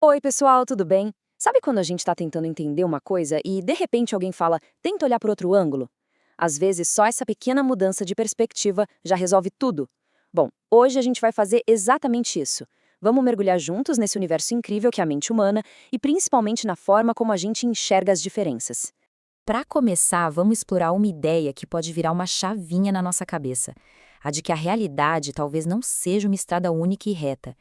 Oi, pessoal, tudo bem? Sabe quando a gente está tentando entender uma coisa e, de repente, alguém fala, tenta olhar por outro ângulo? Às vezes, só essa pequena mudança de perspectiva já resolve tudo. Bom, hoje a gente vai fazer exatamente isso. Vamos mergulhar juntos nesse universo incrível que é a mente humana e principalmente na forma como a gente enxerga as diferenças. Para começar, vamos explorar uma ideia que pode virar uma chavinha na nossa cabeça, a de que a realidade talvez não seja uma estrada única e reta.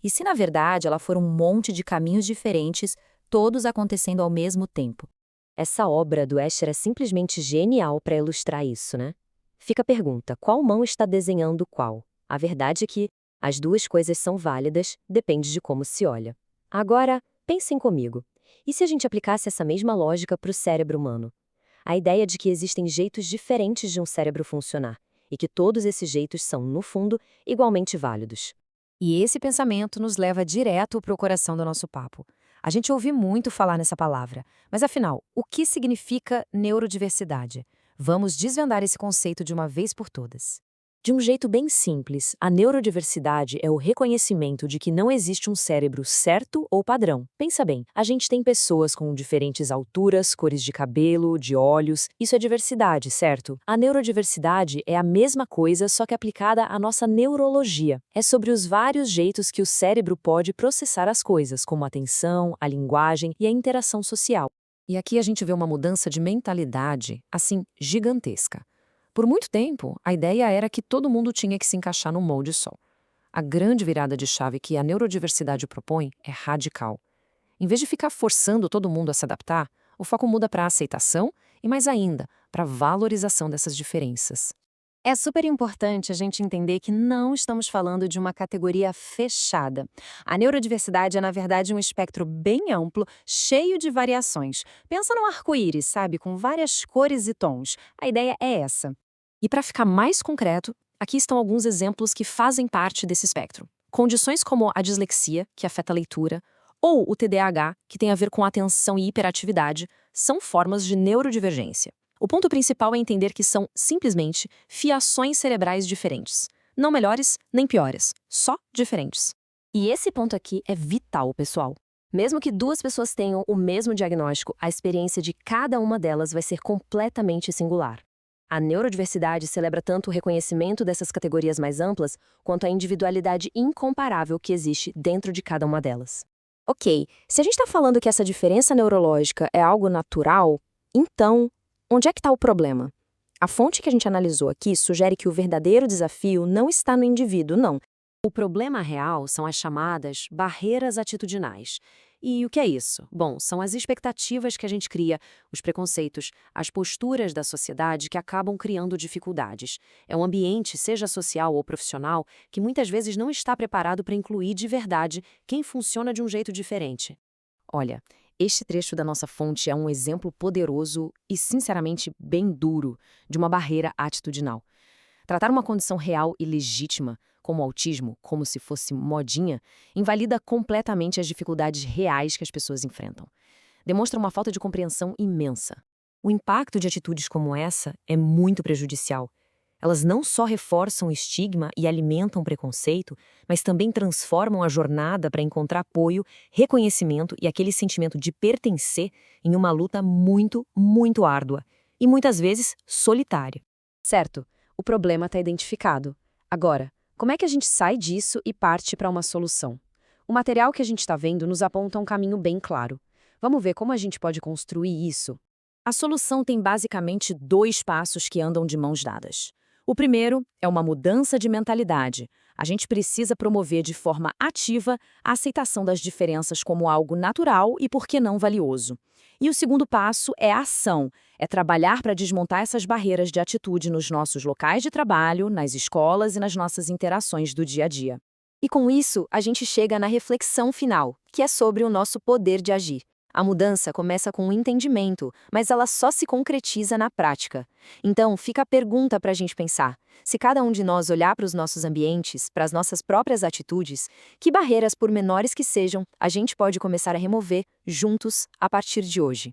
E se na verdade ela for um monte de caminhos diferentes, todos acontecendo ao mesmo tempo? Essa obra do Escher é simplesmente genial para ilustrar isso, né? Fica a pergunta: qual mão está desenhando qual? A verdade é que as duas coisas são válidas, depende de como se olha. Agora, pensem comigo. E se a gente aplicasse essa mesma lógica para o cérebro humano? A ideia de que existem jeitos diferentes de um cérebro funcionar, e que todos esses jeitos são, no fundo, igualmente válidos. E esse pensamento nos leva direto para o coração do nosso papo. A gente ouve muito falar nessa palavra, mas afinal, o que significa neurodiversidade? Vamos desvendar esse conceito de uma vez por todas. De um jeito bem simples, a neurodiversidade é o reconhecimento de que não existe um cérebro certo ou padrão. Pensa bem, a gente tem pessoas com diferentes alturas, cores de cabelo, de olhos. Isso é diversidade, certo? A neurodiversidade é a mesma coisa, só que aplicada à nossa neurologia. É sobre os vários jeitos que o cérebro pode processar as coisas, como a atenção, a linguagem e a interação social. E aqui a gente vê uma mudança de mentalidade, assim, gigantesca. Por muito tempo, a ideia era que todo mundo tinha que se encaixar num molde só. A grande virada de chave que a neurodiversidade propõe é radical. Em vez de ficar forçando todo mundo a se adaptar, o foco muda para a aceitação e, mais ainda, para a valorização dessas diferenças. É super importante a gente entender que não estamos falando de uma categoria fechada. A neurodiversidade é, na verdade, um espectro bem amplo, cheio de variações. Pensa num arco-íris, sabe, com várias cores e tons. A ideia é essa. E para ficar mais concreto, aqui estão alguns exemplos que fazem parte desse espectro. Condições como a dislexia, que afeta a leitura, ou o TDAH, que tem a ver com atenção e hiperatividade, são formas de neurodivergência. O ponto principal é entender que são, simplesmente, fiações cerebrais diferentes. Não melhores nem piores, só diferentes. E esse ponto aqui é vital, pessoal. Mesmo que duas pessoas tenham o mesmo diagnóstico, a experiência de cada uma delas vai ser completamente singular. A neurodiversidade celebra tanto o reconhecimento dessas categorias mais amplas, quanto a individualidade incomparável que existe dentro de cada uma delas. Ok, se a gente está falando que essa diferença neurológica é algo natural, então, onde é que está o problema? A fonte que a gente analisou aqui sugere que o verdadeiro desafio não está no indivíduo, não. O problema real são as chamadas barreiras atitudinais. E o que é isso? Bom, são as expectativas que a gente cria, os preconceitos, as posturas da sociedade que acabam criando dificuldades. É um ambiente, seja social ou profissional, que muitas vezes não está preparado para incluir de verdade quem funciona de um jeito diferente. Olha, este trecho da nossa fonte é um exemplo poderoso e, sinceramente, bem duro de uma barreira atitudinal. Tratar uma condição real e legítima, como o autismo, como se fosse modinha, invalida completamente as dificuldades reais que as pessoas enfrentam. Demonstra uma falta de compreensão imensa. O impacto de atitudes como essa é muito prejudicial. Elas não só reforçam o estigma e alimentam o preconceito, mas também transformam a jornada para encontrar apoio, reconhecimento e aquele sentimento de pertencer em uma luta muito, muito árdua e muitas vezes solitária. Certo, o problema está identificado. Agora, como é que a gente sai disso e parte para uma solução? O material que a gente está vendo nos aponta um caminho bem claro. Vamos ver como a gente pode construir isso? A solução tem basicamente dois passos que andam de mãos dadas. O primeiro é uma mudança de mentalidade. A gente precisa promover de forma ativa a aceitação das diferenças como algo natural e, por que não, valioso. E o segundo passo é a ação, é trabalhar para desmontar essas barreiras de atitude nos nossos locais de trabalho, nas escolas e nas nossas interações do dia a dia. E com isso, a gente chega na reflexão final, que é sobre o nosso poder de agir. A mudança começa com um entendimento, mas ela só se concretiza na prática. Então, fica a pergunta para a gente pensar. Se cada um de nós olhar para os nossos ambientes, para as nossas próprias atitudes, que barreiras, por menores que sejam, a gente pode começar a remover, juntos, a partir de hoje?